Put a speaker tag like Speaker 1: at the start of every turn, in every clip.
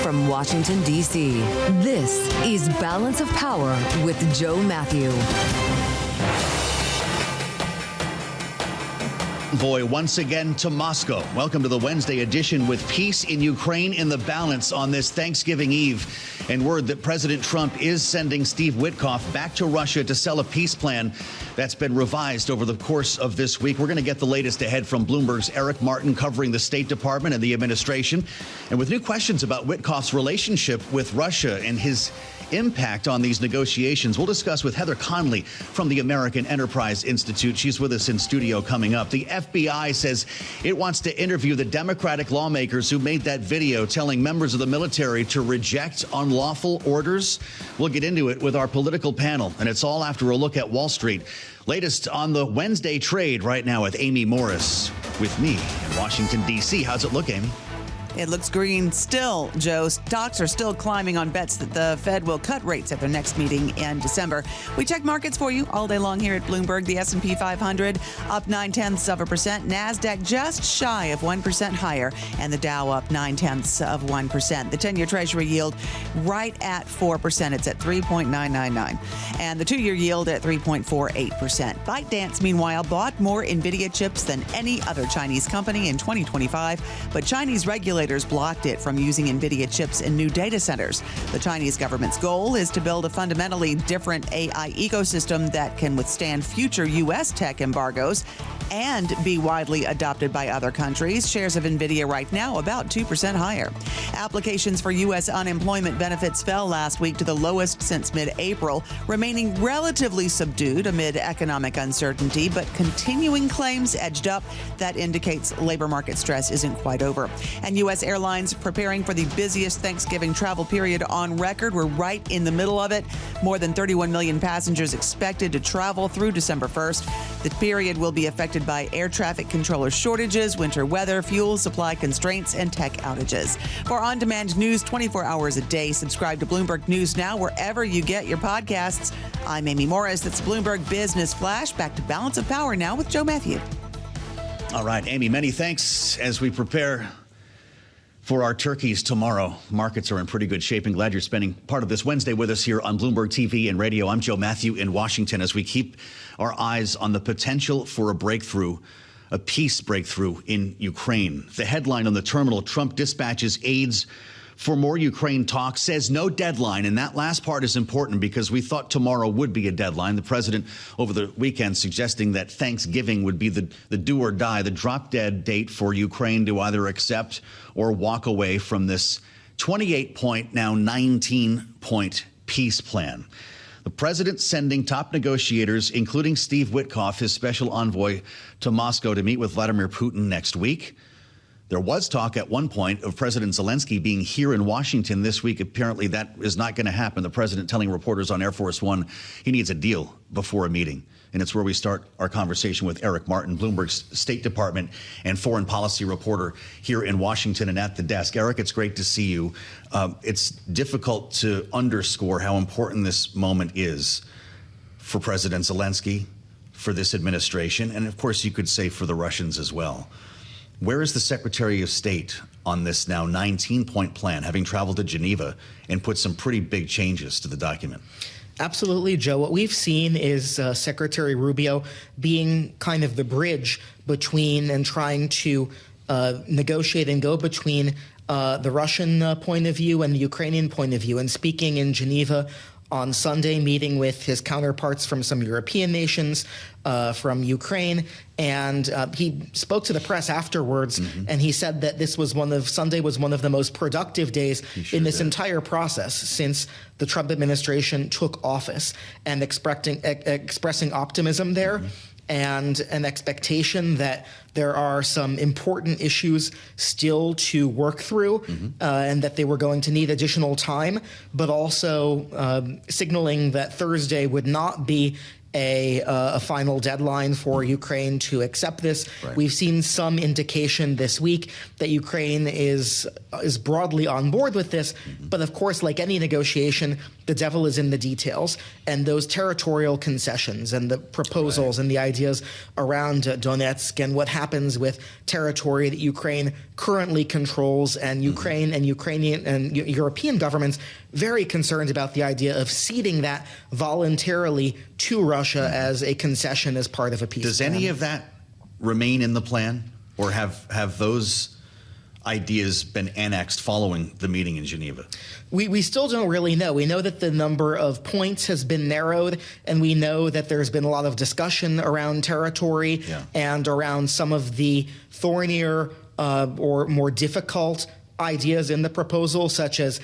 Speaker 1: from Washington, D.C., this is Balance of Power with Joe Mathieu.
Speaker 2: Envoy once again to Moscow. Welcome to the Wednesday edition with peace in Ukraine in the balance on this Thanksgiving Eve. And word that President Trump is sending Steve Witkoff back to Russia to sell a peace plan that's been revised over the course of this week. We're going to get the latest ahead from Bloomberg's Eric Martin covering the State Department and the administration. And with new questions about Witkoff's relationship with Russia and his impact on these negotiations, we'll discuss with Heather Conley from the American Enterprise Institute. She's with us in studio coming up. The FBI says it wants to interview the Democratic lawmakers who made that video telling members of the military to reject unlawful orders. We'll get into it with our political panel, and it's all after a look at Wall Street. Latest on the Wednesday trade right now with Amy Morris with me in Washington, D.C. How's it look, Amy?
Speaker 3: It looks green still, Joe. Stocks are still climbing on bets that the Fed will cut rates at their next meeting in December. We check markets for you all day long here at Bloomberg. The S&P 500 up 0.9%. NASDAQ just shy of 1% higher, and the Dow up 0.9%. The 10-year Treasury yield right at 4%. It's at 3.999. And the 2-year yield at 3.48%. ByteDance, meanwhile, bought more NVIDIA chips than any other Chinese company in 2025, but Chinese regulators blocked it from using NVIDIA chips in new data centers. The Chinese government's goal is to build a fundamentally different AI ecosystem that can withstand future U.S. tech embargoes and be widely adopted by other countries. Shares of NVIDIA right now about 2% higher. Applications for U.S. unemployment benefits fell last week to the lowest since mid-April, remaining relatively subdued amid economic uncertainty, but continuing claims edged up. That indicates labor market stress isn't quite over. And U.S. airlines preparing for the busiest Thanksgiving travel period on record. We're right in the middle of it. More than 31 million passengers expected to travel through December 1st. The period will be affected by air traffic controller shortages, winter weather, fuel supply constraints, and tech outages. For on-demand news 24 hours a day, subscribe to Bloomberg News Now wherever you get your podcasts. I'm Amy Morris. That's Bloomberg Business Flash. Back to Balance of Power now with Joe Mathieu.
Speaker 2: All right, Amy, many thanks as we prepare for our turkeys tomorrow. Markets are in pretty good shape, and glad you're spending part of this Wednesday with us here on Bloomberg TV and radio. I'm Joe Mathieu in Washington as we keep our eyes on the potential for a breakthrough, a peace breakthrough in Ukraine. The headline on the terminal: Trump dispatches aides for more Ukraine talks, says no deadline. And that last part is important because we thought tomorrow would be a deadline. The president over the weekend suggesting that Thanksgiving would be the do or die, the drop dead date for Ukraine to either accept or walk away from this 28-point, now 19-point peace plan. The president sending top negotiators, including Steve Witkoff, his special envoy, to Moscow to meet with Vladimir Putin next week. There was talk at one point of President Zelensky being here in Washington this week. Apparently that is not going to happen. The president telling reporters on Air Force One he needs a deal before a meeting. And it's where we start our conversation with Eric Martin, Bloomberg's State Department and foreign policy reporter here in Washington and at the desk. Eric, it's great to see you. It's difficult to underscore how important this moment is for President Zelensky, for this administration, and of course you could say for the Russians as well. Where is the Secretary of State on this now 19-point plan, having traveled to Geneva and put some pretty big changes to the document?
Speaker 4: Absolutely, Joe. What we've seen is Secretary Rubio being kind of the bridge between and trying to negotiate and go between the Russian point of view and the Ukrainian point of view. And speaking in Geneva on Sunday, meeting with his counterparts from some European nations, from Ukraine, and he spoke to the press afterwards, and he said that Sunday was one of the most productive days in this entire process since the Trump administration took office, and expressing optimism there. And an expectation that there are some important issues still to work through, and that they were going to need additional time, but also signaling that Thursday would not be a final deadline for Ukraine to accept this.
Speaker 2: Right.
Speaker 4: We've seen some indication this week that Ukraine is broadly on board with this, but of course, like any negotiation, the devil is in the details, and those territorial concessions and the proposals and the ideas around Donetsk and what happens with territory that Ukraine currently controls, and Ukraine and Ukrainian and European governments very concerned about the idea of ceding that voluntarily to Russia as a concession as part of a peace plan.
Speaker 2: Does any of that remain in the plan, or have those ideas been annexed following the meeting in Geneva?
Speaker 4: We still don't really know. We know that the number of points has been narrowed, and we know that there's been a lot of discussion around territory and around some of the thornier or more difficult ideas in the proposal, such as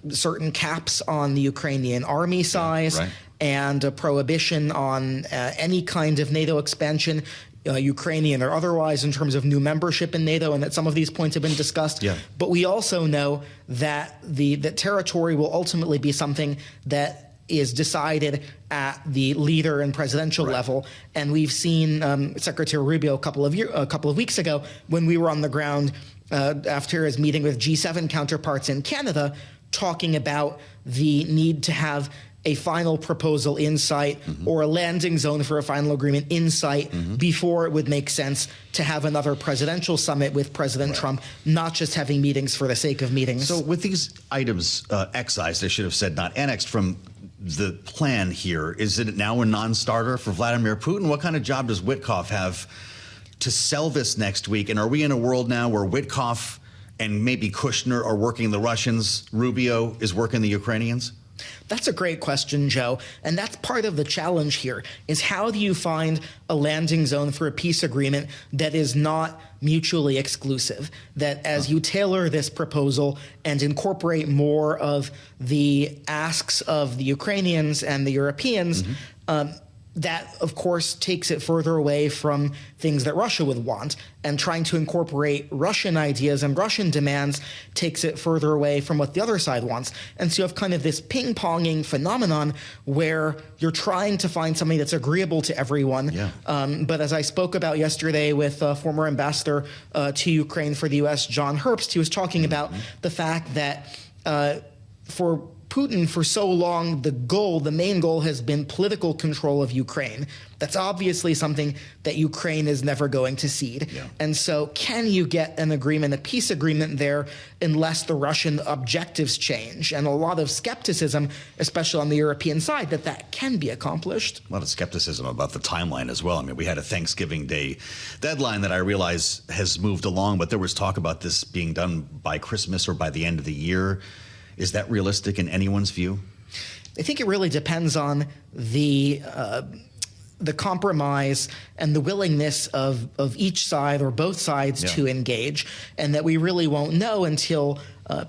Speaker 4: certain caps on the Ukrainian army size and a prohibition on any kind of NATO expansion, Ukrainian or otherwise, in terms of new membership in NATO, and that some of these points have been discussed. But we also know that the territory will ultimately be something that is decided at the leader and presidential level. And we've seen Secretary Rubio a couple of weeks ago, when we were on the ground after his meeting with G7 counterparts in Canada, talking about the need to have a final proposal in sight or a landing zone for a final agreement in sight before it would make sense to have another presidential summit with President Trump, not just having meetings for the sake of meetings.
Speaker 2: So with these items excised, I should have said not annexed from the plan here, is it now a non-starter for Vladimir Putin? What kind of job does Witkoff have to sell this next week? And are we in a world now where Witkoff and maybe Kushner are working the Russians, Rubio is working the Ukrainians?
Speaker 4: That's a great question, Joe. And that's part of the challenge here, is how do you find a landing zone for a peace agreement that is not mutually exclusive, that as you tailor this proposal and incorporate more of the asks of the Ukrainians and the Europeans, that, of course, takes it further away from things that Russia would want. And trying to incorporate Russian ideas and Russian demands takes it further away from what the other side wants. And so you have kind of this ping-ponging phenomenon where you're trying to find something that's agreeable to everyone. But as I spoke about yesterday with former ambassador to Ukraine for the U.S., John Herbst, he was talking about the fact that for Putin, for so long, the main goal has been political control of Ukraine. That's obviously something that Ukraine is never going to cede. And so can you get an agreement, a peace agreement there, unless the Russian objectives change? And a lot of skepticism, especially on the European side, that can be accomplished.
Speaker 2: A lot of skepticism about the timeline as well. I mean, we had a Thanksgiving Day deadline that I realize has moved along, but there was talk about this being done by Christmas or by the end of the year. Is that realistic in anyone's view?
Speaker 4: I think it really depends on the compromise and the willingness of each side or both sides to engage, and that we really won't know until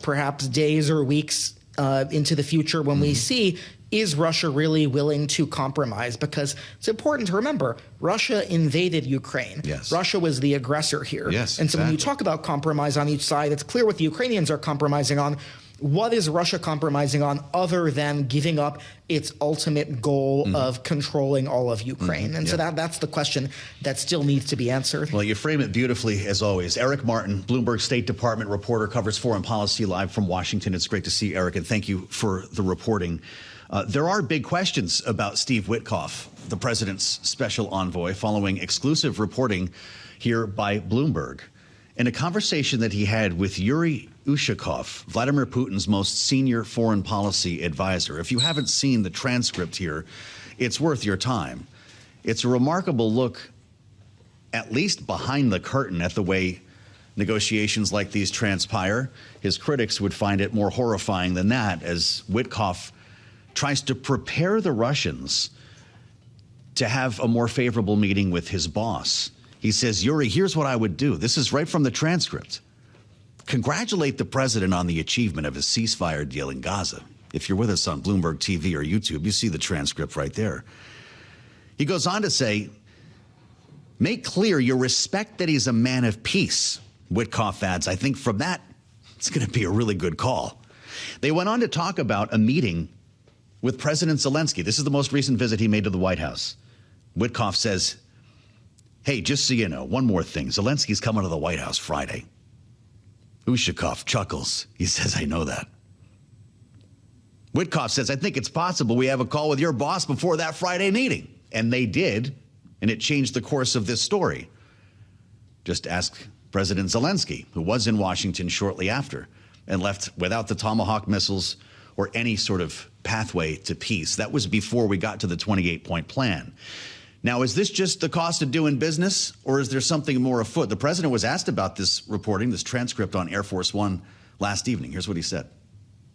Speaker 4: perhaps days or weeks into the future when we see, is Russia really willing to compromise? Because it's important to remember, Russia invaded Ukraine. Russia was the aggressor here. And so when you talk about compromise on each side, it's clear what the Ukrainians are compromising on. What is Russia compromising on other than giving up its ultimate goal of controlling all of Ukraine? And so that's the question that still needs to be answered.
Speaker 2: Well, you frame it beautifully, as always. Eric Martin, Bloomberg State Department reporter, covers foreign policy live from Washington. It's great to see Eric, and thank you for the reporting. There are big questions about Steve Witkoff, the president's special envoy, following exclusive reporting here by Bloomberg. In a conversation that he had with Yuri Ushakov, Vladimir Putin's most senior foreign policy advisor. If you haven't seen the transcript here, it's worth your time. It's a remarkable look, at least behind the curtain, at the way negotiations like these transpire. His critics would find it more horrifying than that, as Witkoff tries to prepare the Russians to have a more favorable meeting with his boss. He says, Yuri, here's what I would do. This is right from the transcript. Congratulate the president on the achievement of his ceasefire deal in Gaza. If you're with us on Bloomberg TV or YouTube, you see the transcript right there. He goes on to say, make clear your respect that he's a man of peace. Witkoff adds, I think from that, it's going to be a really good call. They went on to talk about a meeting with President Zelensky. This is the most recent visit he made to the White House. Witkoff says, hey, just so you know, one more thing. Zelensky's coming to the White House Friday. Ushakov chuckles. He says, I know that. Witkoff says, I think it's possible we have a call with your boss before that Friday meeting. And they did, and it changed the course of this story. Just ask President Zelensky, who was in Washington shortly after and left without the Tomahawk missiles or any sort of pathway to peace. That was before we got to the 28-point plan. Now, is this just the cost of doing business, or is there something more afoot? The president was asked about this reporting, this transcript on Air Force One last evening. Here's what he said.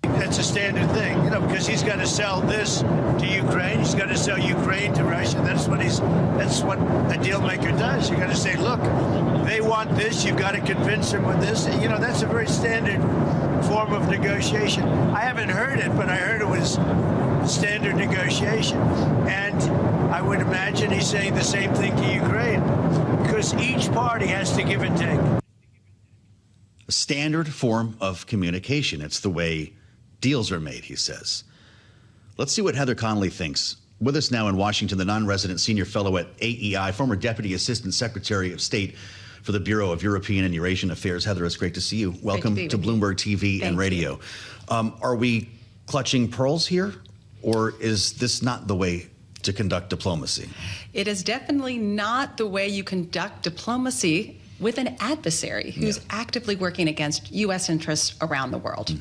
Speaker 5: That's a standard thing, because he's got to sell this to Ukraine. He's got to sell Ukraine to Russia. That's what a deal maker does. You got to say, look, they want this. You've got to convince them with this. That's a very standard form of negotiation. I haven't heard it, but I heard it was standard negotiation. And I would imagine he's saying the same thing to Ukraine, because each party has to give and take.
Speaker 2: A standard form of communication. It's the way deals are made, he says. Let's see what Heather Conley thinks. With us now in Washington, the non-resident senior fellow at AEI, former Deputy Assistant Secretary of State for the Bureau of European and Eurasian Affairs. Heather, it's great to see you. Welcome to Bloomberg TV and radio. Are we clutching pearls here, or is this not the way to conduct diplomacy?
Speaker 6: It is definitely not the way you conduct diplomacy with an adversary who's actively working against U.S. interests around the world.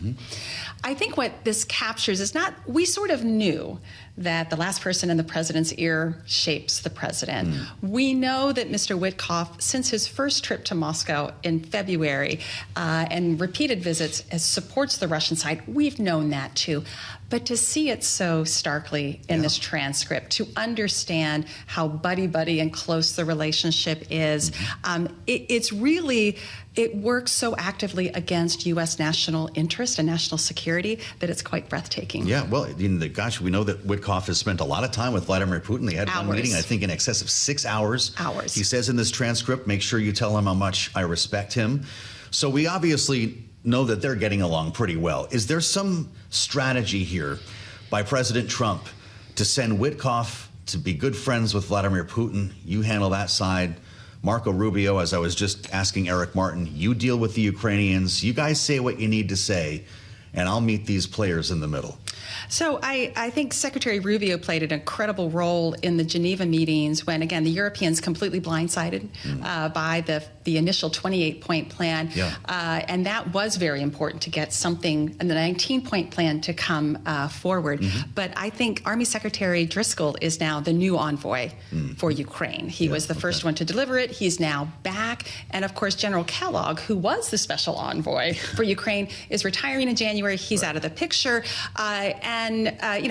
Speaker 6: I think what this captures is not, we sort of knew that the last person in the president's ear shapes the president. We know that Mr. Witkoff, since his first trip to Moscow in February and repeated visits, supports the Russian side. We've known that too. But to see it so starkly in this transcript, to understand how buddy-buddy and close the relationship is, it's really, it works so actively against U.S. national interest and national security that it's quite breathtaking.
Speaker 2: Yeah, well, gosh, we know that Witkoff has spent a lot of time with Vladimir Putin. They had one meeting, I think, in excess of 6 hours. He says in this transcript, make sure you tell him how much I respect him. So we obviously know that they're getting along pretty well. Is there some strategy here by President Trump to send Witkoff to be good friends with Vladimir Putin? You handle that side. Marco Rubio, as I was just asking Eric Martin, you deal with the Ukrainians. You guys say what you need to say, and I'll meet these players in the middle.
Speaker 6: So I think Secretary Rubio played an incredible role in the Geneva meetings when, again, the Europeans completely blindsided by the initial 28-point plan. And that was very important to get something in the 19-point plan to come forward. But I think Army Secretary Driscoll is now the new envoy for Ukraine. He was the first one to deliver it. He's now back. And, of course, General Kellogg, who was the special envoy for Ukraine, is retiring in January. He's out of the picture.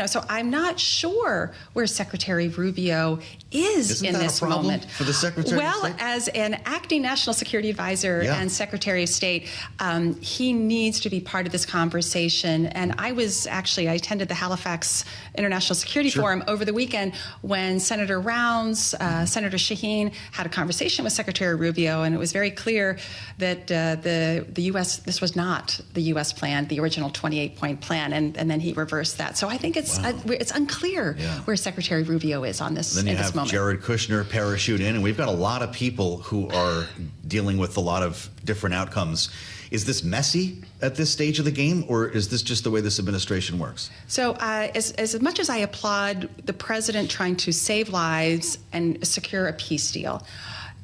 Speaker 6: So I'm not sure where Secretary Rubio is in this moment.
Speaker 2: For the Secretary of State?
Speaker 6: As an acting National Security Advisor and Secretary of State, he needs to be part of this conversation. And I attended the Halifax International Security Forum over the weekend when Senator Rounds, Senator Sheehan had a conversation with Secretary Rubio, and it was very clear that the U.S., this was not the U.S. plan, the original 28-point plan, and then he reversed that. So I think it's unclear where Secretary Rubio is on this.
Speaker 2: Then you have Jared Kushner parachute in, and we've got a lot of people who are dealing with a lot of different outcomes. Is this messy at this stage of the game, or is this just the way this administration works?
Speaker 6: So as much as I applaud the president trying to save lives and secure a peace deal,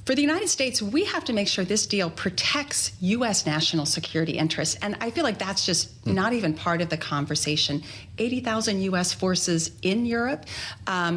Speaker 6: for the United States, we have to make sure this deal protects U.S. national security interests. And I feel like that's just not even part of the conversation. 80,000 U.S. forces in Europe.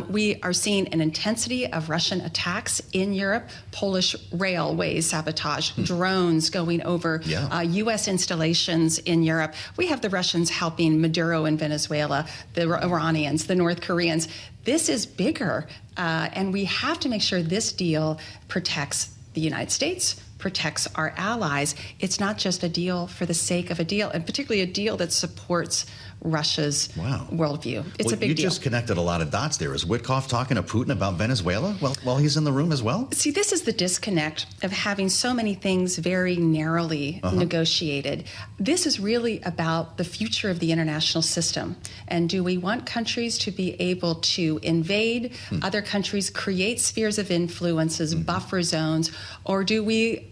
Speaker 6: We are seeing an intensity of Russian attacks in Europe, Polish railways sabotage, drones going over U.S. installations in Europe. We have the Russians helping Maduro in Venezuela, the Iranians, the North Koreans. This is bigger, and we have to make sure this deal protects the United States, protects our allies. It's not just a deal for the sake of a deal, and particularly a deal that supports Russia's worldview. It's a big deal.
Speaker 2: You just connected a lot of dots there. Is Witkoff talking to Putin about Venezuela while he's in the room as well?
Speaker 6: See, this is the disconnect of having so many things very narrowly negotiated. This is really about the future of the international system. And do we want countries to be able to invade other countries, create spheres of influences, buffer zones, or do we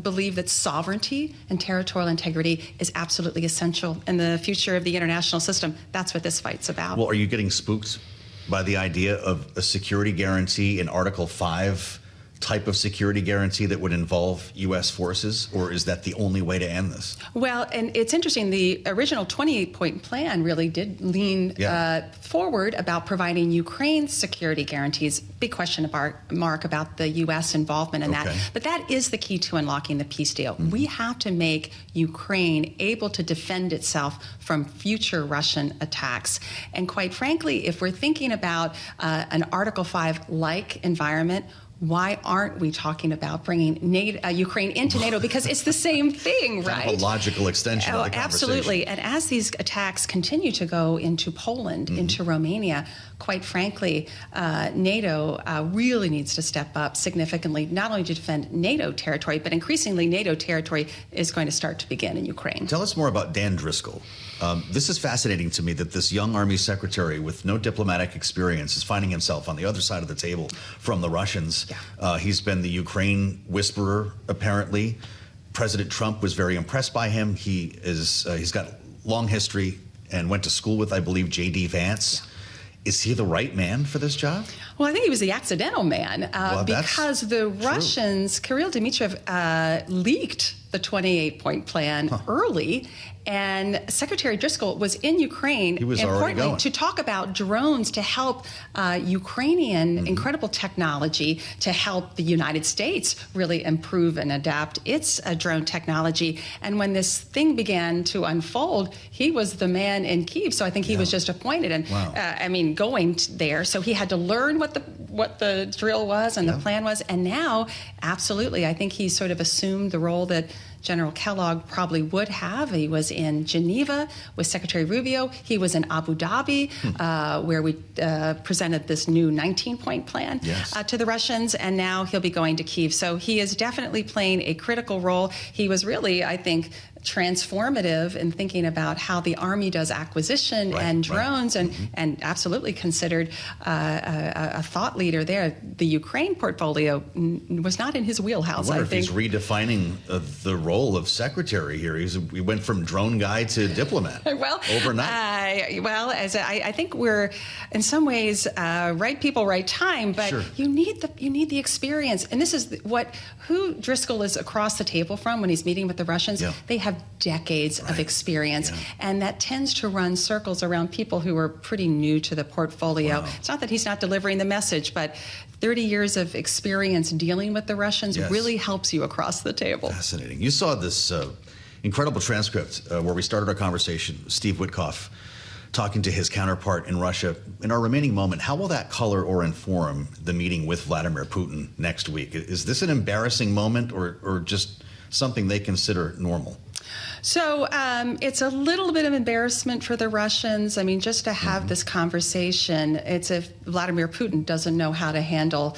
Speaker 6: believe that sovereignty and territorial integrity is absolutely essential in the future of the international system? That's what this fight's about.
Speaker 2: Well, are you getting spooked by the idea of a security guarantee in Article 5 type of security guarantee that would involve U.S. forces, or is that the only way to end this?
Speaker 6: Well, and it's interesting, the original 28-point plan really did lean forward about providing Ukraine security guarantees. Big question mark about the U.S. involvement in that. But that is the key to unlocking the peace deal. We have to make Ukraine able to defend itself from future Russian attacks. And quite frankly, if we're thinking about an Article 5-like environment, why aren't we talking about bringing Ukraine into NATO? Because it's the same thing, right?
Speaker 2: Kind of a logical extension of the conversation.
Speaker 6: Absolutely. And as these attacks continue to go into Poland, into Romania, quite frankly, NATO really needs to step up significantly, not only to defend NATO territory, but increasingly NATO territory is going to start to begin in Ukraine.
Speaker 2: Tell us more about Dan Driscoll. This is fascinating to me that this young Army secretary with no diplomatic experience is finding himself on the other side of the table from the Russians. He's been the Ukraine whisperer, apparently. President Trump was very impressed by him. He's got long history and went to school with, I believe, J.D. Vance. Is he the right man for this job?
Speaker 6: Well, I think he was the accidental man because the Russians, Kirill Dmitriev, leaked the 28-point plan early. And Secretary Driscoll was in Ukraine, importantly, to talk about drones to help Ukrainian incredible technology to help the United States really improve and adapt its drone technology. And when this thing began to unfold, he was the man in Kyiv. So I think he was just appointed and, going there. So he had to learn what the drill was and the plan was. And now, absolutely, I think he sort of assumed the role that General Kellogg probably would have. He was in Geneva with Secretary Rubio. He was in Abu Dhabi, where we presented this new 19-point plan to the Russians, and now he'll be going to Kyiv. So he is definitely playing a critical role. He was really, I think, transformative in thinking about how the Army does acquisition and drones, and absolutely considered a thought leader there. The Ukraine portfolio was not in his wheelhouse,
Speaker 2: I
Speaker 6: think.
Speaker 2: If he's redefining the role of secretary here. He went from drone guy to diplomat overnight. I think we're, in some ways, right people, right time, but you need the experience. And this is who Driscoll is across the table from when he's meeting with the Russians. They have decades of experience, and that tends to run circles around people who are pretty new to the portfolio. It's not that he's not delivering the message, but 30 years of experience dealing with the Russians really helps you across the table. Fascinating. You saw this incredible transcript where we started our conversation, Steve Witkoff talking to his counterpart in Russia. In our remaining moment, how will that color or inform the meeting with Vladimir Putin next week? Is this an embarrassing moment or just something they consider normal?
Speaker 6: So it's a little bit of embarrassment for the Russians. I mean, just to have this conversation, it's if Vladimir Putin doesn't know how to handle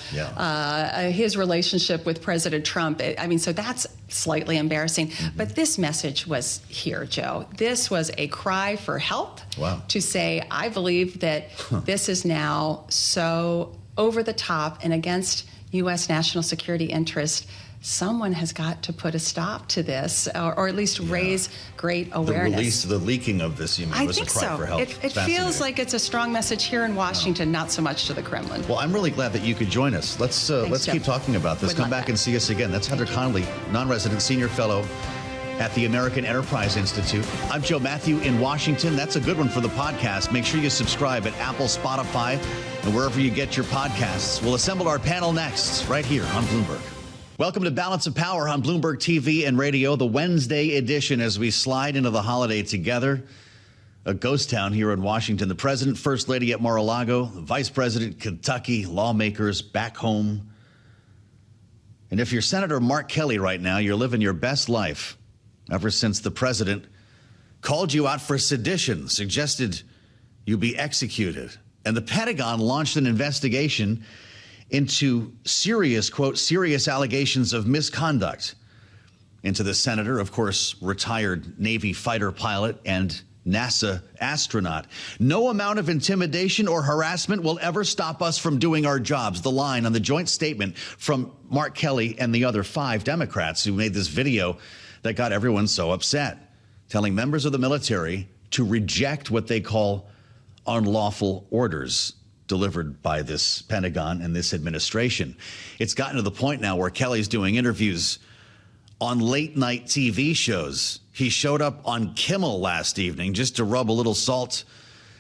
Speaker 6: his relationship with President Trump. So that's slightly embarrassing. But this message was here, Joe. This was a cry for help to say, I believe that this is now so over the top and against U.S. national security interest. Someone has got to put a stop to this, or at least raise great awareness.
Speaker 2: The leaking of this, you mean, was a cry for help.
Speaker 6: It feels like it's a strong message here in Washington, not so much to the Kremlin.
Speaker 2: Well, I'm really glad that you could join us. Let's keep talking about this. Come back and see us again. That's Heather Conley, non-resident senior fellow at the American Enterprise Institute. I'm Joe Mathieu in Washington. That's a good one for the podcast. Make sure you subscribe at Apple, Spotify, and wherever you get your podcasts. We'll assemble our panel next, right here on Bloomberg. Welcome to Balance of Power on Bloomberg TV and radio, the Wednesday edition as we slide into the holiday together. A ghost town here in Washington. The president, first lady at Mar-a-Lago, the vice president, Kentucky, lawmakers back home. And if you're Senator Mark Kelly right now, you're living your best life ever since the president called you out for sedition, suggested you be executed. And the Pentagon launched an investigation into serious, quote, serious allegations of misconduct into the senator, of course, retired Navy fighter pilot and NASA astronaut. No amount of intimidation or harassment will ever stop us from doing our jobs. The line on the joint statement from Mark Kelly and the other 5 Democrats who made this video that got everyone so upset, telling members of the military to reject what they call unlawful orders delivered by this Pentagon and this administration. It's gotten to the point now where Kelly's doing interviews on late night TV shows. He showed up on Kimmel last evening just to rub a little salt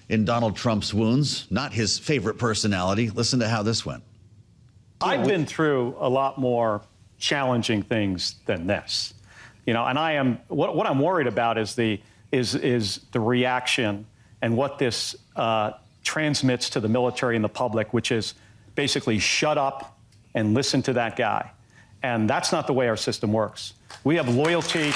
Speaker 2: in Donald Trump's wounds. Not his favorite personality. Listen to how this went.
Speaker 7: I've been through a lot more challenging things than this. You know, and I am what I'm worried about is the reaction and what this transmits to the military and the public, which is basically shut up and listen to that guy. And that's not the way our system works. We have loyalty.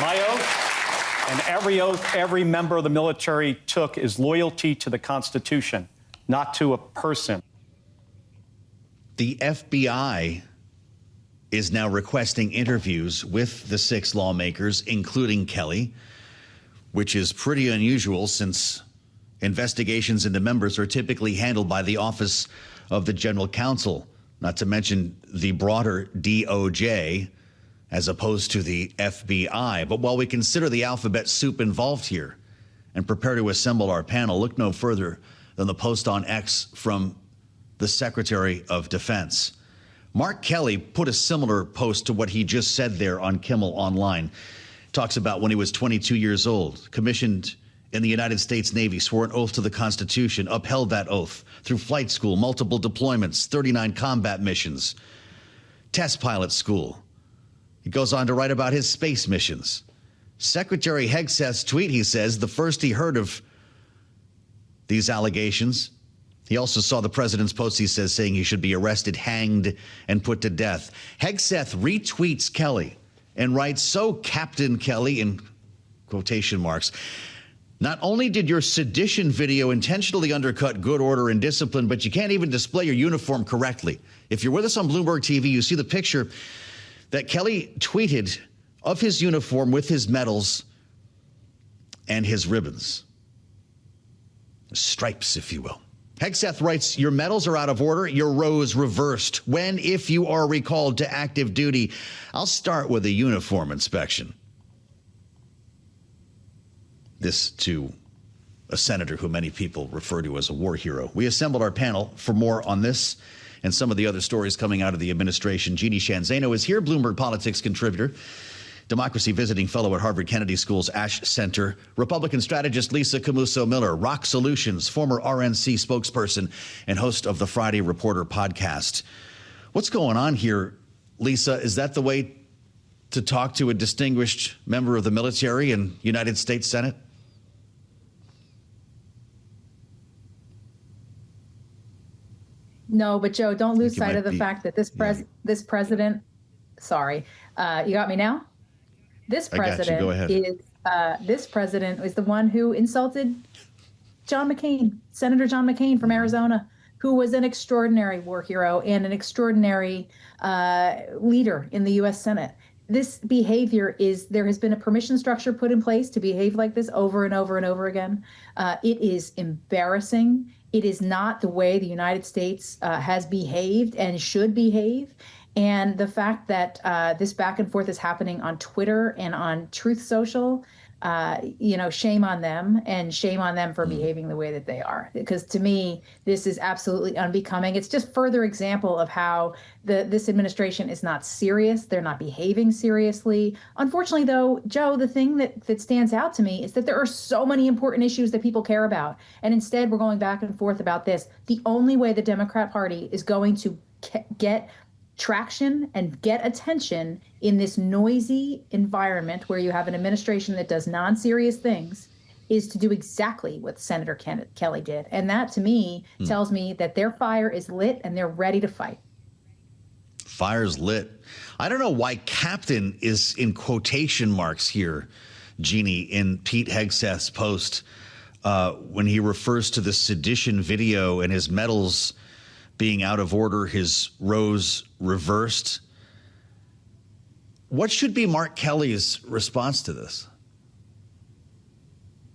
Speaker 7: My oath and every oath every member of the military took is loyalty to the Constitution, not to a person.
Speaker 2: The FBI is now requesting interviews with the 6 lawmakers, including Kelly, which is pretty unusual since investigations into members are typically handled by the Office of the General Counsel, not to mention the broader DOJ, as opposed to the FBI. But while we consider the alphabet soup involved here and prepare to assemble our panel, look no further than the post on X from the Secretary of Defense. Mark Kelly put a similar post to what he just said there on Kimmel Online. Talks about when he was 22 years old, commissioned in the United States Navy, swore an oath to the Constitution, upheld that oath through flight school, multiple deployments, 39 combat missions, test pilot school. He goes on to write about his space missions. Secretary Hegseth's tweet, he says, the first he heard of these allegations. He also saw the president's post, he says, saying he should be arrested, hanged, and put to death. Hegseth retweets Kelly and writes, "So, Captain Kelly," in quotation marks, "not only did your sedition video intentionally undercut good order and discipline, but you can't even display your uniform correctly." If you're with us on Bloomberg TV, you see the picture that Kelly tweeted of his uniform with his medals and his ribbons. Stripes, if you will. Hegseth writes, "Your medals are out of order, your rows reversed. When, if you are recalled to active duty, I'll start with a uniform inspection." This to a senator who many people refer to as a war hero. We assembled our panel for more on this and some of the other stories coming out of the administration. Jeanne Zaino is here, Bloomberg Politics contributor, democracy visiting fellow at Harvard Kennedy School's Ash Center, Republican strategist Lisa Camooso Miller, ROKK Solutions, former RNC spokesperson and host of the Friday Reporter podcast. What's going on here, Lisa? Is that the way to talk to a distinguished member of the military and United States Senate?
Speaker 8: No, but Joe, don't lose sight of the fact that this president, sorry, you got me now? This president this president is the one who insulted John McCain, Senator John McCain from Arizona, who was an extraordinary war hero and an extraordinary leader in the U.S. Senate. This behavior there has been a permission structure put in place to behave like this over and over and over again. It is embarrassing. It is not the way the United States has behaved and should behave. And the fact that this back and forth is happening on Twitter and on Truth Social, shame on them, and shame on them for behaving the way that they are. Because to me, this is absolutely unbecoming. It's just further example of how this administration is not serious. They're not behaving seriously. Unfortunately, though, Joe, the thing that stands out to me is that there are so many important issues that people care about. And instead, we're going back and forth about this. The only way the Democrat Party is going to get traction and get attention in this noisy environment where you have an administration that does non-serious things is to do exactly what Senator Kelly did. And that, to me, tells me that their fire is lit and they're ready to fight.
Speaker 2: Fire's lit. I don't know why Captain is in quotation marks here, Jeanne, in Pete Hegseth's post when he refers to the sedition video and his medals being out of order, his rows reversed. What should be Mark Kelly's response to this?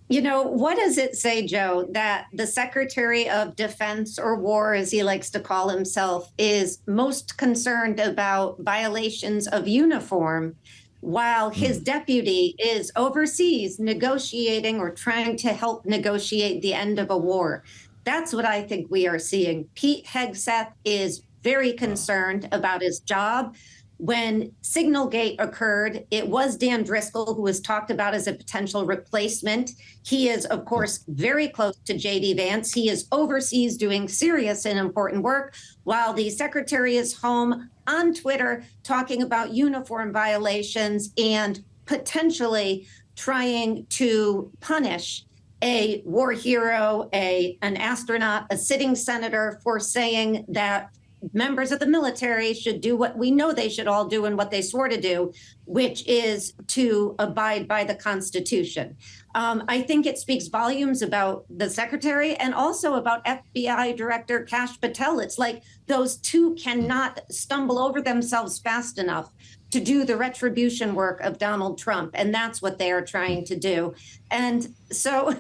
Speaker 9: You know, what does it say, Joe, that the Secretary of Defense, or War, as he likes to call himself, is most concerned about violations of uniform, while his deputy is overseas negotiating or trying to help negotiate the end of a war? That's what I think we are seeing. Pete Hegseth is very concerned about his job. When Signalgate occurred, it was Dan Driscoll who was talked about as a potential replacement. He is, of course, very close to J.D. Vance. He is overseas doing serious and important work, while the secretary is home on Twitter talking about uniform violations and potentially trying to punish a war hero, an astronaut, a sitting senator for saying that members of the military should do what we know they should all do and what they swore to do, which is to abide by the Constitution. I think it speaks volumes about the secretary and also about FBI Director Kash Patel. It's like those two cannot stumble over themselves fast enough to do the retribution work of Donald Trump. And that's what they are trying to do. And so,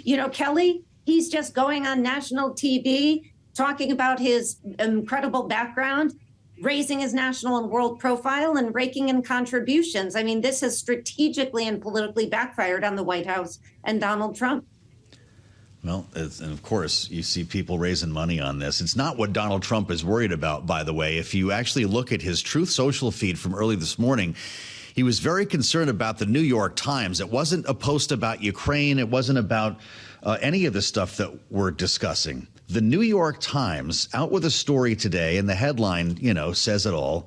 Speaker 9: you know, Kelly, he's just going on national TV talking about his incredible background, raising his national and world profile, and raking in contributions. I mean, this has strategically and politically backfired on the White House and Donald Trump.
Speaker 2: Well, and of course, you see people raising money on this. It's not what Donald Trump is worried about, by the way. If you actually look at his Truth Social feed from early this morning, he was very concerned about the New York Times. It wasn't a post about Ukraine. It wasn't about any of the stuff that we're discussing. The New York Times out with a story today, and the headline, you know, says it all.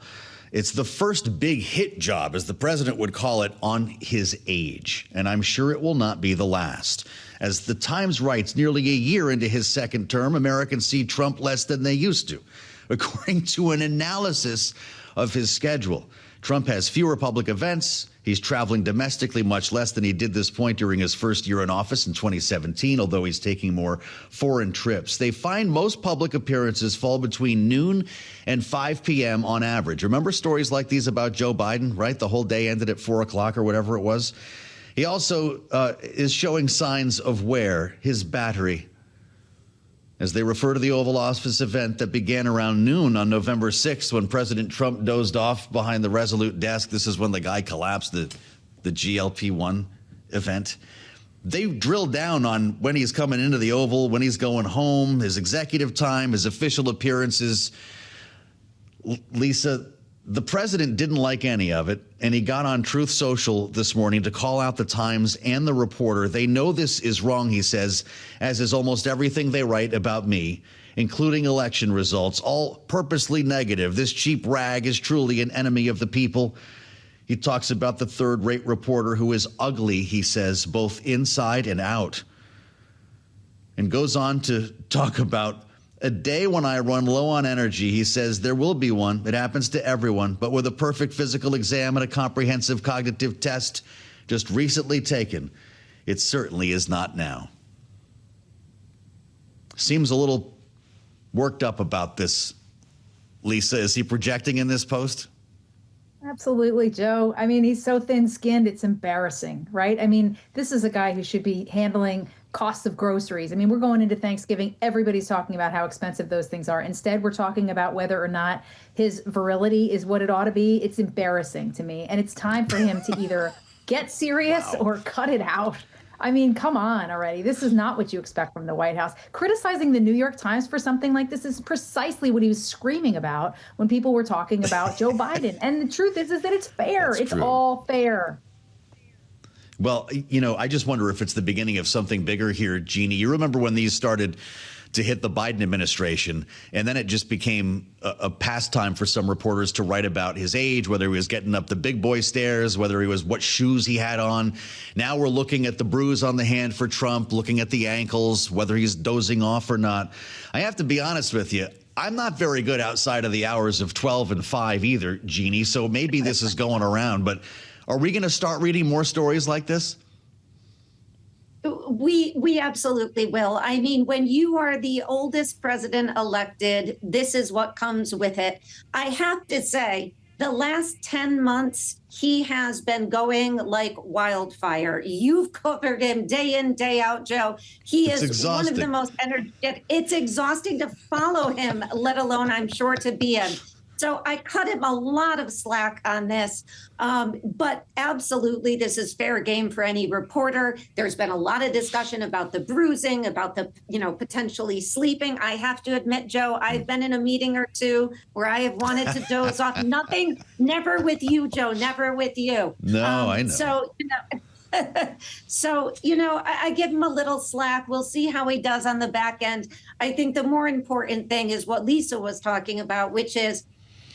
Speaker 2: It's the first big hit job, as the president would call it, on his age. And I'm sure it will not be the last. As the Times writes, nearly a year into his second term, Americans see Trump less than they used to, according to an analysis of his schedule. Trump has fewer public events. He's traveling domestically much less than he did this point during his first year in office in 2017, although he's taking more foreign trips. They find most public appearances fall between noon and 5 p.m. on average. Remember stories like these about Joe Biden, right? The whole day ended at 4 o'clock or whatever it was. He also is showing signs of wear, his battery, as they refer to the Oval Office event that began around noon on November 6th when President Trump dozed off behind the Resolute desk. This is when the guy collapsed, the GLP-1 event. They drilled down on when he's coming into the Oval, when he's going home, his executive time, his official appearances. Lisa, the president didn't like any of it, and he got on Truth Social this morning to call out the Times and the reporter. They know this is wrong, he says, as is almost everything they write about me, including election results, all purposely negative. This cheap rag is truly an enemy of the people. He talks about the third-rate reporter who is ugly, he says, both inside and out, and goes on to talk about a day when I run low on energy. He says there will be one. It happens to everyone, but with a perfect physical exam and a comprehensive cognitive test just recently taken, it certainly is not now. Seems a little worked up about this. Lisa, is he projecting in this post?
Speaker 8: Absolutely, Joe. I mean, he's so thin-skinned, it's embarrassing, right? I mean, this is a guy who should be handling costs of groceries. I mean, we're going into Thanksgiving. Everybody's talking about how expensive those things are. Instead, we're talking about whether or not his virility is what it ought to be. It's embarrassing to me. And it's time for him to either get serious or cut it out. I mean, come on already. This is not what you expect from the White House. Criticizing the New York Times for something like this is precisely what he was screaming about when people were talking about Joe Biden. And the truth is that it's fair. That's true. All fair.
Speaker 2: Well, you know, I just wonder if it's the beginning of something bigger here, Jeanne. You remember when these started to hit the Biden administration. And then it just became a pastime for some reporters to write about his age, whether he was getting up the big boy stairs, whether he was what shoes he had on. Now we're looking at the bruise on the hand for Trump, looking at the ankles, whether he's dozing off or not. I have to be honest with you. I'm not very good outside of the hours of 12 and 5 either, Jeanne, so maybe this is going around. But are we going to start reading more stories like this?
Speaker 9: We absolutely will. I mean, when you are the oldest president elected, this is what comes with it. I have to say, the last 10 months, he has been going like wildfire. You've covered him day in, day out, Joe. It's exhausting. One of the most energetic. It's exhausting to follow him, let alone, I'm sure, to be in. So I cut him a lot of slack on this. But absolutely, this is fair game for any reporter. There's been a lot of discussion about the bruising, about the, potentially sleeping. I have to admit, Joe, I've been in a meeting or two where I have wanted to doze off. Never with you, Joe, never with you.
Speaker 2: No, I know.
Speaker 9: So, I give him a little slack. We'll see how he does on the back end. I think the more important thing is what Lisa was talking about, which is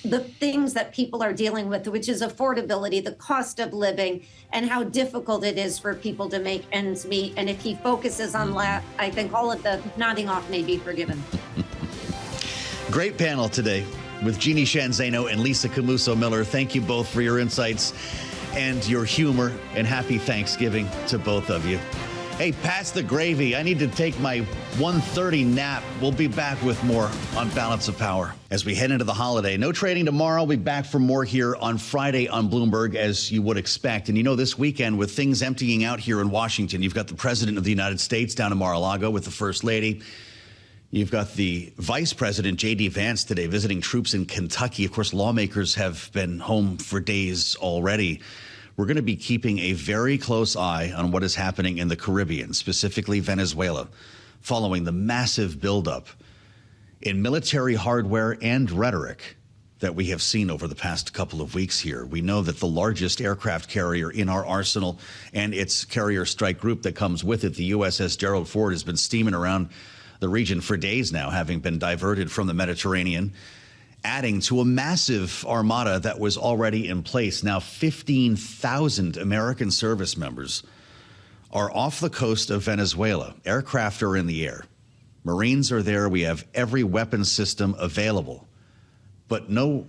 Speaker 9: the things that people are dealing with, which is affordability, the cost of living, and how difficult it is for people to make ends meet. And if he focuses on that, I think all of the nodding off may be forgiven.
Speaker 2: Great panel today with Jeanne Zaino and Lisa Camooso Miller. Thank you both for your insights and your humor, and happy Thanksgiving to both of you. Hey, pass the gravy. I need to take my 1:30 nap. We'll be back with more on Balance of Power as we head into the holiday. No trading tomorrow. We'll be back for more here on Friday on Bloomberg, as you would expect. And this weekend, with things emptying out here in Washington, you've got the President of the United States down in Mar-a-Lago with the First Lady. You've got the Vice President, J.D. Vance, today visiting troops in Kentucky. Of course, lawmakers have been home for days already. We're going to be keeping a very close eye on what is happening in the Caribbean, specifically Venezuela, following the massive buildup in military hardware and rhetoric that we have seen over the past couple of weeks here. We know that the largest aircraft carrier in our arsenal and its carrier strike group that comes with it, the USS Gerald Ford, has been steaming around the region for days now, having been diverted from the Mediterranean, adding to a massive armada that was already in place. Now 15,000 American service members are off the coast of Venezuela. Aircraft are in the air. Marines are there. We have every weapon system available, but no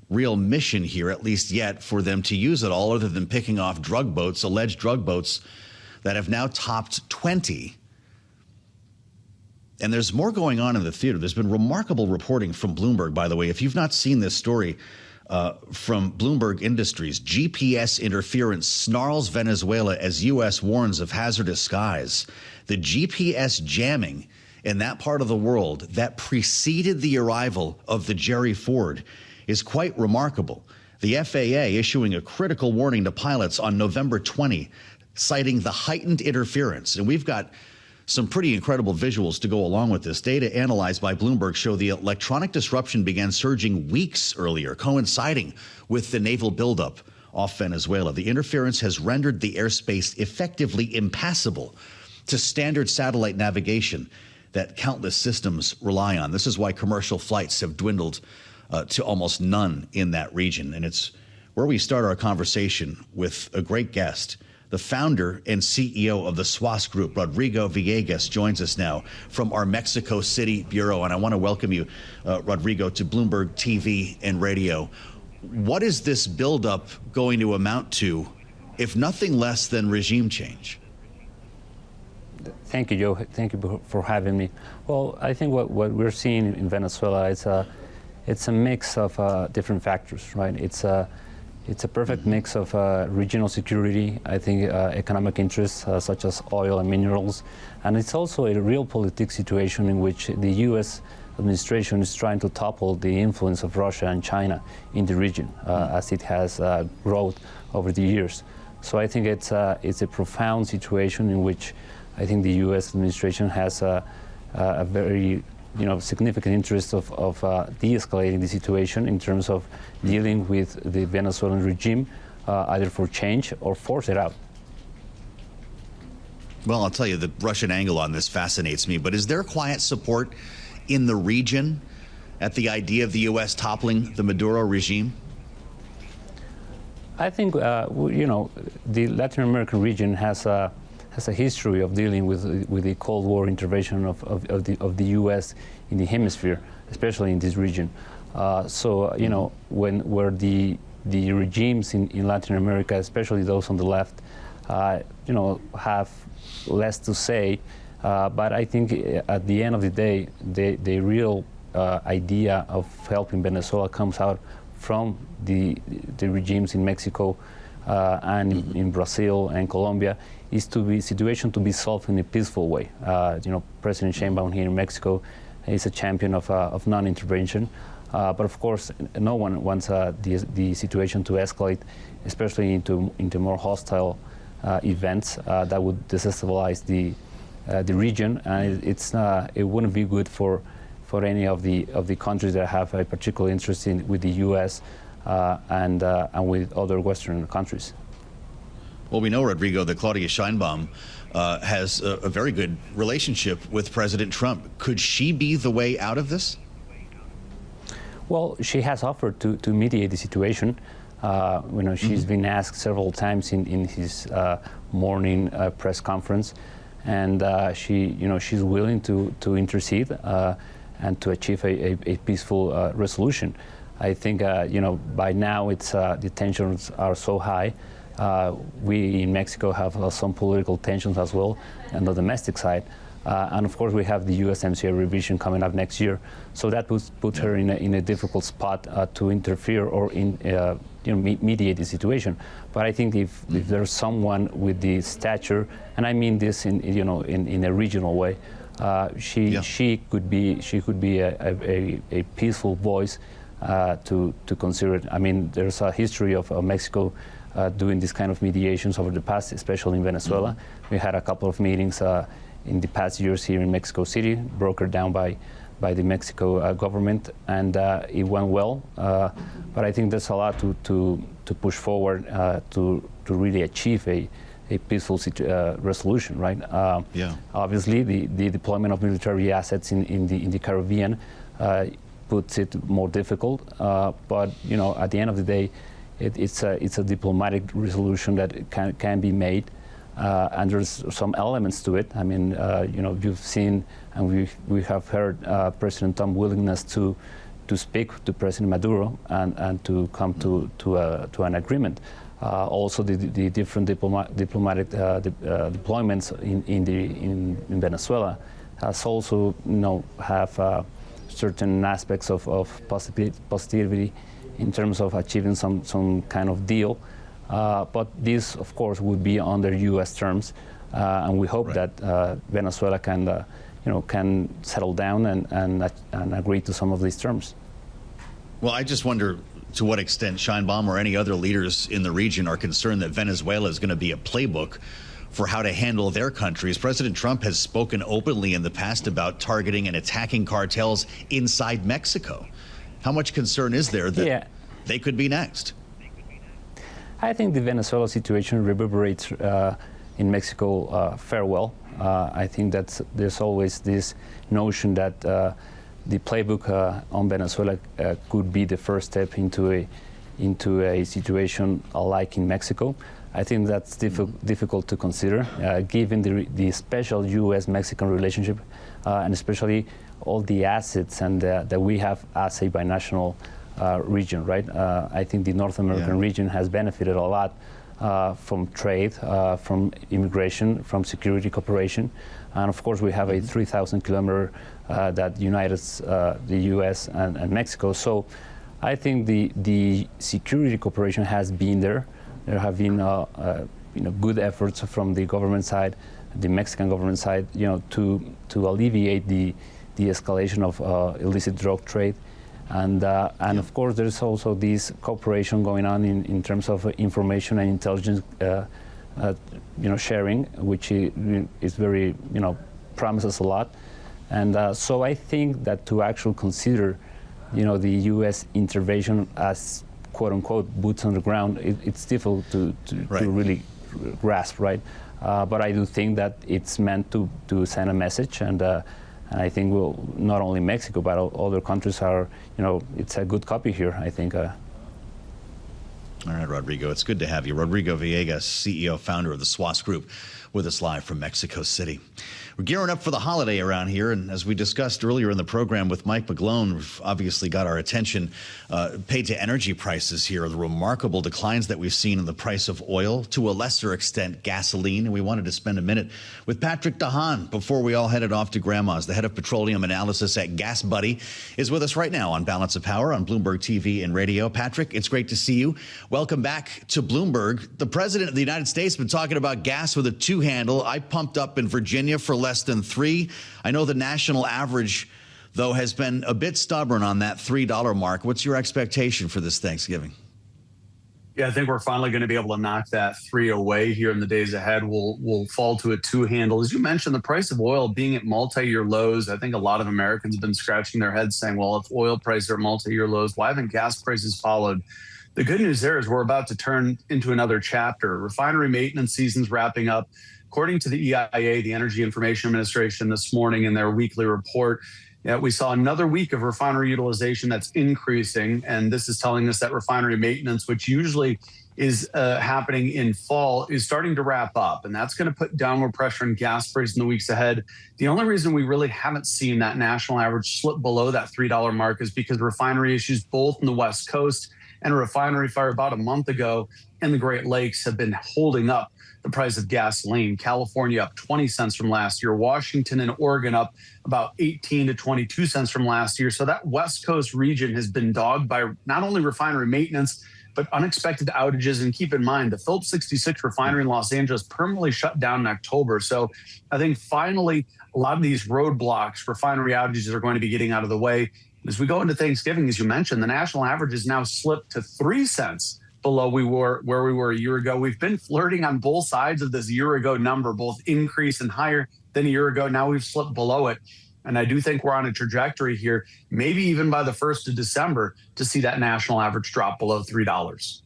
Speaker 2: real mission here, at least yet, for them to use it all other than picking off drug boats, alleged drug boats that have now topped 20. And there's more going on in the theater. There's been remarkable reporting from Bloomberg, by the way. If you've not seen this story from Bloomberg Industries, GPS interference snarls Venezuela as U.S. warns of hazardous skies. The GPS jamming in that part of the world that preceded the arrival of the Jerry Ford is quite remarkable. The FAA issuing a critical warning to pilots on November 20, citing the heightened interference. And we've got some pretty incredible visuals to go along with this. Data analyzed by Bloomberg show the electronic disruption began surging weeks earlier, coinciding with the naval buildup off Venezuela. The interference has rendered the airspace effectively impassable to standard satellite navigation that countless systems rely on. This is why commercial flights have dwindled to almost none in that region. And it's where we start our conversation with a great guest. The founder and CEO of the Suass Group, Rodrigo Villegas, joins us now from our Mexico City bureau. And I want to welcome you, Rodrigo, to Bloomberg TV and radio. What is this buildup going to amount to, if nothing less than regime change?
Speaker 10: Thank you, Joe. Thank you for having me. Well, I think what we're seeing in Venezuela is it's a mix of different factors, right? It's a perfect mix of regional security, I think economic interests such as oil and minerals, and it's also a realpolitik situation in which the U.S. administration is trying to topple the influence of Russia and China in the region as it has grown over the years. So I think it's a profound situation in which I think the U.S. administration has a very significant interest of de-escalating the situation in terms of dealing with the Venezuelan regime, either for change or force it out.
Speaker 2: Well, I'll tell you, the Russian angle on this fascinates me, but is there quiet support in the region at the idea of the U.S. toppling the Maduro regime?
Speaker 10: I think, you know, the Latin American region has a history of dealing with the Cold War intervention of the U.S. in the hemisphere, especially in this region. So, you know, where the regimes in Latin America, especially those on the left, you know, have less to say. But I think at the end of the day, the real idea of helping Venezuela comes out from the regimes in Mexico and in Brazil and Colombia, is to be situation to be solved in a peaceful way. You know, President Sheinbaum here in Mexico is a champion of non-intervention, but of course, no one wants the situation to escalate, especially into more hostile events that would destabilize the region, and it wouldn't be good for any of the countries that have a particular interest with the U.S. And with other Western countries.
Speaker 2: Well, we know, Rodrigo, that Claudia Sheinbaum has a very good relationship with President Trump. Could she be the way out of this?
Speaker 10: Well, she has offered to mediate the situation. You know, she's been asked several times in his morning press conference, and she's willing to intercede and to achieve a peaceful resolution. I think you know, by now the tensions are so high. We in Mexico have some political tensions as well on the domestic side, and of course we have the USMCA revision coming up next year. So that puts her in a difficult spot to interfere or mediate the situation. But I think if there's someone with the stature, and I mean this in a regional way, she could be a peaceful voice to consider it. I mean, there's a history of Mexico doing this kind of mediations over the past, especially in Venezuela. We had a couple of meetings in the past years here in Mexico City, brokered down by the Mexico government, and it went well. But I think there's a lot to push forward to really achieve a peaceful resolution, right? Obviously, the deployment of military assets in the Caribbean puts it more difficult. But you know, at the end of the day, it's a diplomatic resolution that can be made, and there's some elements to it. I mean, you know, you've seen and we have heard President Trump's willingness to speak to President Maduro and to come to an agreement. Also, the different diplomatic deployments in Venezuela has also, you know, have certain aspects of positivity in terms of achieving some kind of deal. But this, of course, would be under U.S. terms, and we hope that Venezuela can settle down and agree to some of these terms.
Speaker 2: Well, I just wonder to what extent Sheinbaum or any other leaders in the region are concerned that Venezuela is going to be a playbook for how to handle their countries. President Trump has spoken openly in the past about targeting and attacking cartels inside Mexico. How much concern is there that they could be next?
Speaker 10: I think the Venezuela situation reverberates in Mexico fairly well. I think that there's always this notion that the playbook on Venezuela could be the first step into a situation like in Mexico. I think that's difficult to consider, given the special U.S.-Mexican relationship, and especially all the assets and that we have as a binational region, right? I think the North American region has benefited a lot from trade, from immigration, from security cooperation, and of course we have a 3,000-kilometer that unites the U.S. and Mexico. So I think the security cooperation has been there. There have been good efforts from the government side, the Mexican government side, to alleviate the escalation of illicit drug trade. And of course, there's also this cooperation going on in terms of information and intelligence, sharing, which is very, promises a lot. And so I think that to actually consider, the U.S. intervention as "quote unquote" boots on the ground, it's difficult to really grasp, right? But I do think that it's meant to send a message, and I think not only Mexico, but other countries are, it's a good copy here, I think.
Speaker 2: All right, Rodrigo, it's good to have you. Rodrigo Villegas, CEO, founder of the Suass Group, with us live from Mexico City. We're gearing up for the holiday around here, and as we discussed earlier in the program with Mike McGlone, we've obviously got our attention paid to energy prices here, the remarkable declines that we've seen in the price of oil, to a lesser extent gasoline, and we wanted to spend a minute with Patrick de Haan before we all headed off to Grandma's. The head of petroleum analysis at GasBuddy is with us right now on Balance of Power on Bloomberg TV and radio. Patrick, it's great to see you. Welcome back to Bloomberg. The president of the United States has been talking about gas with a two-handle. I pumped up in Virginia for less than $3. I know the national average, though, has been a bit stubborn on that $3 mark. What's your expectation for this Thanksgiving?
Speaker 11: Yeah, I think we're finally going to be able to knock that 3 away here in the days ahead. We'll fall to a two-handle. As you mentioned, the price of oil being at multi-year lows, I think a lot of Americans have been scratching their heads saying, well, if oil prices are at multi-year lows, why haven't gas prices followed? The good news there is we're about to turn into another chapter. Refinery maintenance season's wrapping up. According to the EIA, the Energy Information Administration, this morning in their weekly report, we saw another week of refinery utilization that's increasing. And this is telling us that refinery maintenance, which usually is happening in fall, is starting to wrap up. And that's going to put downward pressure on gas prices in the weeks ahead. The only reason we really haven't seen that national average slip below that $3 mark is because refinery issues both in the West Coast and a refinery fire about a month ago in the Great Lakes have been holding up the price of gasoline. California up 20 cents from last year. Washington and Oregon up about 18 to 22 cents from last year. So that West Coast region has been dogged by not only refinery maintenance, but unexpected outages. And keep in mind, the Phillips 66 refinery in Los Angeles permanently shut down in October. So I think finally a lot of these roadblocks, refinery outages are going to be getting out of the way. As we go into Thanksgiving, as you mentioned, the national average has now slipped to 3 cents below where we were a year ago. We've been flirting on both sides of this year ago number, both increase and higher than a year ago. Now we've slipped below it. And I do think we're on a trajectory here, maybe even by the 1st of December, to see that national average drop below $3.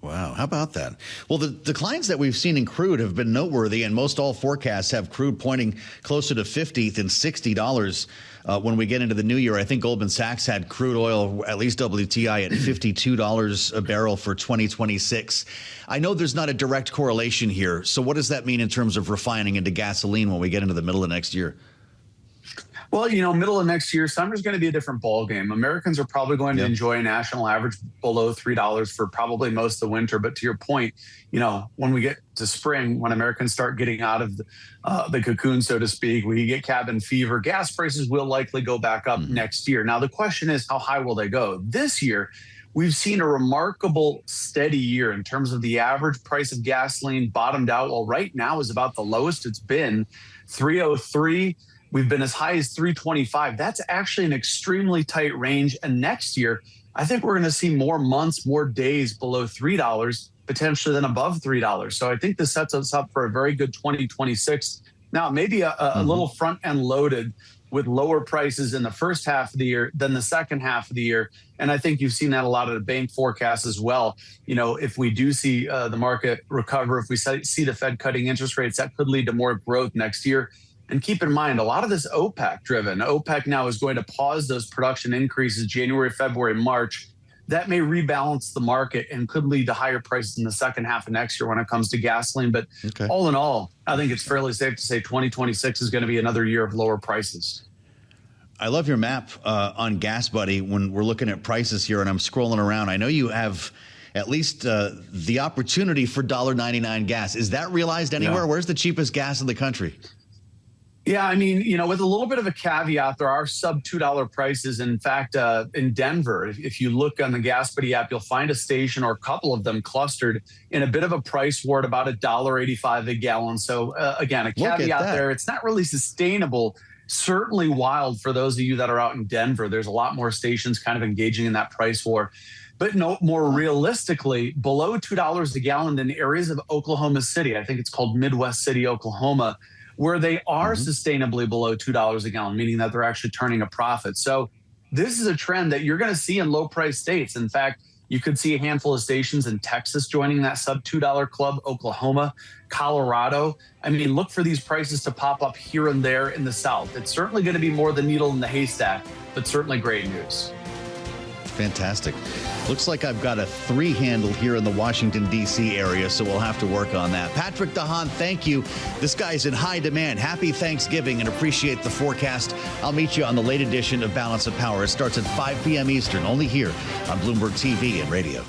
Speaker 2: Wow, how about that? Well, the declines that we've seen in crude have been noteworthy, and most all forecasts have crude pointing closer to $50 than $60 when we get into the new year. I think Goldman Sachs had crude oil, at least WTI, at $52 a barrel for 2026. I know there's not a direct correlation here. So what does that mean in terms of refining into gasoline when we get into the middle of next year?
Speaker 11: Well, middle of next year, summer's going to be a different ballgame. Americans are probably going to enjoy a national average below $3 for probably most of the winter. But to your point, when we get to spring, when Americans start getting out of the cocoon, so to speak, we get cabin fever, gas prices will likely go back up next year. Now, the question is, how high will they go? This year, we've seen a remarkable steady year in terms of the average price of gasoline bottomed out. Well, right now is about the lowest it's been, $3.03. We've been as high as $3.25. That's actually an extremely tight range. And next year, I think we're going to see more months, more days below $3, potentially than above $3. So I think this sets us up for a very good 2026. Now, maybe a little front end loaded with lower prices in the first half of the year than the second half of the year. And I think you've seen that a lot of the bank forecasts as well. If we do see the market recover, if we see the Fed cutting interest rates, that could lead to more growth next year. And keep in mind, a lot of this OPEC driven. OPEC now is going to pause those production increases January, February, March. That may rebalance the market and could lead to higher prices in the second half of next year when it comes to gasoline. But all in all, I think it's fairly safe to say 2026 is going to be another year of lower prices.
Speaker 2: I love your map on GasBuddy when we're looking at prices here, and I'm scrolling around. I know you have at least the opportunity for $1.99 gas. Is that realized anywhere? Where's the cheapest gas in the country?
Speaker 11: Yeah, I mean, with a little bit of a caveat, there are sub $2 prices. In fact, in Denver, if you look on the GasBuddy app, you'll find a station or a couple of them clustered in a bit of a price war at about $1.85 a gallon. So again, a caveat there. It's not really sustainable. Certainly wild for those of you that are out in Denver. There's a lot more stations kind of engaging in that price war. But no, more realistically, below $2 a gallon in areas of Oklahoma City, I think it's called Midwest City, Oklahoma, where they are sustainably below $2 a gallon, meaning that they're actually turning a profit. So this is a trend that you're going to see in low price states. In fact, You could see a handful of stations in Texas joining that sub $2 club, Oklahoma, Colorado. I mean, look for these prices to pop up here and there in the South. It's certainly going to be more the needle in the haystack, but certainly great news.
Speaker 2: Fantastic. Looks like I've got a 3 handle here in the Washington, D.C. area, so we'll have to work on that. Patrick DeHaan, thank you. This guy's in high demand. Happy Thanksgiving and appreciate the forecast. I'll meet you on the late edition of Balance of Power. It starts at 5 p.m. Eastern, only here on Bloomberg TV and radio.